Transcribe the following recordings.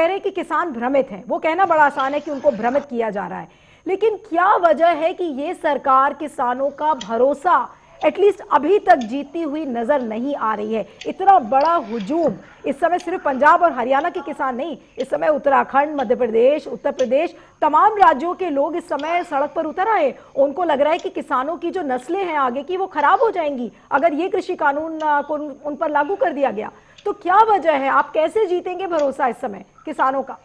कह रहे हैं कि किसान भ्रमित हैं। वो कहना बड़ा आसान है कि उनको भ्रमित किया जा रहा है, लेकिन क्या वजह है कि ये सरकार किसानों का भरोसा एटलीस्ट अभी तक जीती हुई नजर नहीं आ रही है? इतना बड़ा हुजूम इस समय सिर्फ पंजाब और हरियाणा के किसान नहीं, इस समय उत्तराखंड, मध्य प्रदेश, उत्तर प्रदेश, तमाम राज्यों के लोग इस समय सड़क पर उतर आए। उनको लग रहा है कि किसानों की जो नस्लें हैं आगे की वो खराब हो जाएंगी अगर ये कृषि कानून को उन पर लागू कर दिया गया। तो क्या वजह है? आप कैसे जीतेंगे भरोसा इस समय किसानों का?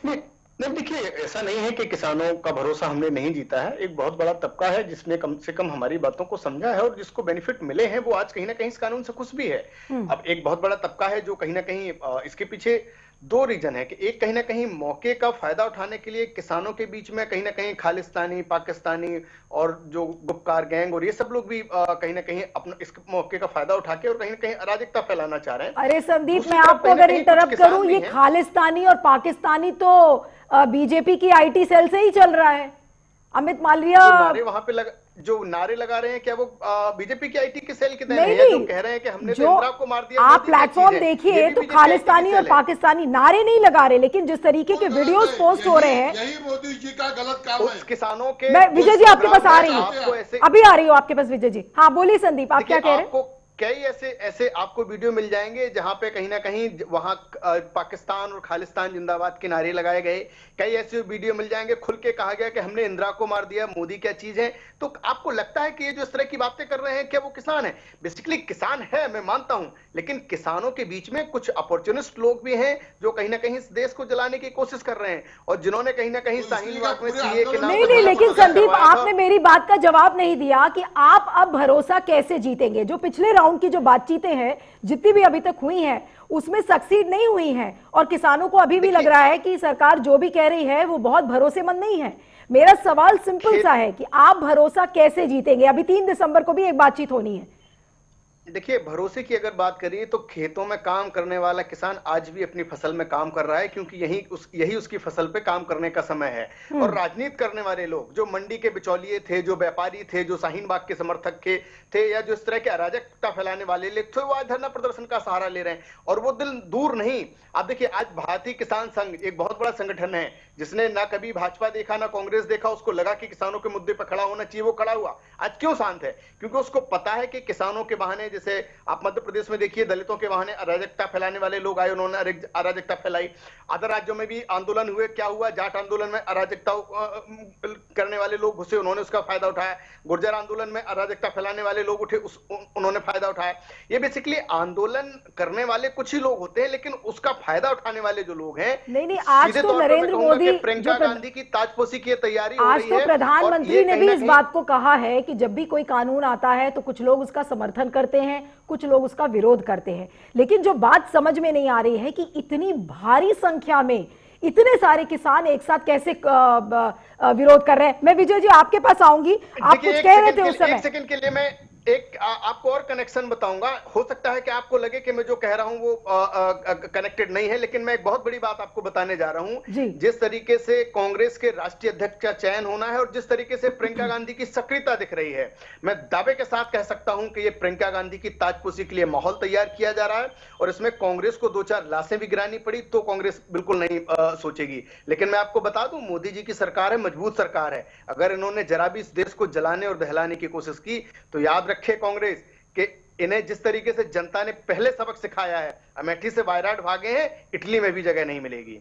नहीं नहीं, देखिए, ऐसा नहीं है कि किसानों का भरोसा हमने नहीं जीता है। एक बहुत बड़ा तबका है जिसने कम से कम हमारी बातों को समझा है और जिसको बेनिफिट मिले हैं, वो आज कहीं ना कहीं इस कानून से खुश भी है। अब एक बहुत बड़ा तबका है जो कहीं ना कहीं इसके पीछे दो रीजन है कि एक कहीं ना कहीं मौके का फायदा उठाने के लिए किसानों के बीच में कहीं ना कहीं खालिस्तानी, पाकिस्तानी और जो गुपकार गैंग और ये सब लोग भी कहीं ना कहीं अपना इस मौके का फायदा उठा के और कहीं ना कहीं अराजकता फैलाना चाह रहे हैं। अरे संदीप, मैं आपको अगर इंटरप्ट करूं, ये खालिस्तानी और पाकिस्तानी तो बीजेपी की आईटी सेल से ही चल रहा है। अमित मालविया जो नारे लगा रहे हैं, क्या वो बीजेपी की आईटी के सेल के देन नहीं, है? जो कह रहे हैं कि हमने तो इंदिरा को मार दिया। आप प्लेटफॉर्म देखिए तो खालिस्तानी और पाकिस्तानी नारे नहीं लगा रहे, लेकिन जिस तरीके के वीडियोस पोस्ट हो रहे हैं, यही मोदी जी का गलत काम है। किसानों के मैं विजय जी आपके पास आ रही हूँ, अभी आ रही हूँ आपके पास विजय जी। हाँ बोलिए संदीप, आप क्या कह रहे हैं? कई ऐसे आपको वीडियो मिल जाएंगे जहां पे कहीं ना कहीं वहां पाकिस्तान और खालिस्तान जिंदाबाद के नारे लगाए गए। कई ऐसे वीडियो मिल जाएंगे खुल के कहा गया कि हमने इंदिरा को मार दिया, मोदी क्या चीज है। तो आपको लगता है कि ये जो इस तरह की बातें कर रहे हैं, क्या वो किसान है? बेसिकली किसान है, मैं मानता हूं, लेकिन किसानों के बीच में कुछ अपॉर्चुनिस्ट लोग भी हैं जो कहीं ना कहीं इस देश को जलाने की कोशिश कर रहे हैं और जिन्होंने कहीं ना कहीं शाहीनबाग में सीए के नाम नहीं नहीं, लेकिन संदीप आपने मेरी बात का जवाब नहीं दिया कि आप अब भरोसा कैसे जीतेंगे। जो पिछले राउंड की जो बातचीतें हैं जितनी भी अभी तक हुई हैं उसमें सक्सीड नहीं हुई हैं और किसानों को अभी भी लग रहा है कि सरकार जो भी कह रही है वो बहुत भरोसेमंद नहीं है। मेरा सवाल सिंपल सा है कि आप भरोसा कैसे जीतेंगे? अभी 3 दिसंबर को भी एक बातचीत होनी है। देखिए, भरोसे की अगर बात करिए तो खेतों में काम करने वाला किसान आज भी अपनी फसल में काम कर रहा है, क्योंकि यही उसकी फसल पे काम करने का समय है। और राजनीति करने वाले लोग जो मंडी के बिचौलिए थे, जो व्यापारी थे, जो शाहीनबाग के समर्थक थे या जो इस तरह के अराजकता फैलाने वाले लोग थे, वो आज धरना प्रदर्शन का सहारा ले रहे हैं और वो दिल दूर नहीं। आप देखिए, आज भारतीय किसान संघ एक बहुत बड़ा संगठन है जिसने ना कभी भाजपा देखा ना कांग्रेस देखा। उसको लगा कि किसानों के मुद्दे पर खड़ा होना चाहिए, वो खड़ा हुआ। आज क्यों शांत है? क्योंकि उसको पता है कि किसानों के बहाने, जैसे आप मध्य प्रदेश में देखिए, दलितों के बहाने अराजकता फैलाने वाले लोग आए, उन्होंने अराजकता फैलाई। अदर राज्यों में भी आंदोलन हुए, क्या हुआ? जाट आंदोलन में अराजकता करने वाले लोग घुसे, उन्होंने उसका फायदा उठाया। गुर्जर आंदोलन में अराजकता फैलाने वाले लोग उठे, उन्होंने फायदा उठाया। ये बेसिकली आंदोलन करने वाले कुछ ही लोग होते हैं, लेकिन उसका फायदा उठाने वाले जो लोग हैं, नहीं, आज तो नरेंद्र मोदी, प्रियंका गांधी की ताजपोशी की तैयारी हो आज रही तो है। प्रधानमंत्री ने भी इस बात को कहा है कि जब भी कोई कानून आता है तो कुछ लोग उसका समर्थन करते हैं, कुछ लोग उसका विरोध करते हैं। लेकिन जो बात समझ में नहीं आ रही है कि इतनी भारी संख्या में इतने सारे किसान एक साथ कैसे विरोध कर रहे हैं। मैं विजय जी आपके पास आऊंगी, आप कुछ कह रहे थे उस समय। एक सेकंड के लिए मैं आपको और कनेक्शन बताऊंगा। हो सकता है कि आपको लगे कि मैं जो कह रहा हूं वो कनेक्टेड नहीं है, लेकिन मैं एक बहुत बड़ी बात आपको बताने जा रहा हूं। जिस तरीके से कांग्रेस के राष्ट्रीय अध्यक्ष का चयन होना है और जिस तरीके से प्रियंका गांधी की सक्रियता दिख रही है, मैं दावे के साथ कह सकता हूं कि ये प्रियंका गांधी की ताजपोशी के लिए माहौल तैयार किया जा रहा है और इसमें कांग्रेस को 2-4 लाशें भी गिरानी पड़ी तो कांग्रेस बिल्कुल नहीं सोचेगी। लेकिन मैं आपको बता दूं, मोदी जी की सरकार है, मजबूत सरकार है। अगर इन्होंने जरा भी इस देश को जलाने और दहलाने की कोशिश की तो याद रखे कांग्रेस कि इन्हें जिस तरीके से जनता ने पहले सबक सिखाया है, अमेठी से वायनाड भागे हैं, इटली में भी जगह नहीं मिलेगी।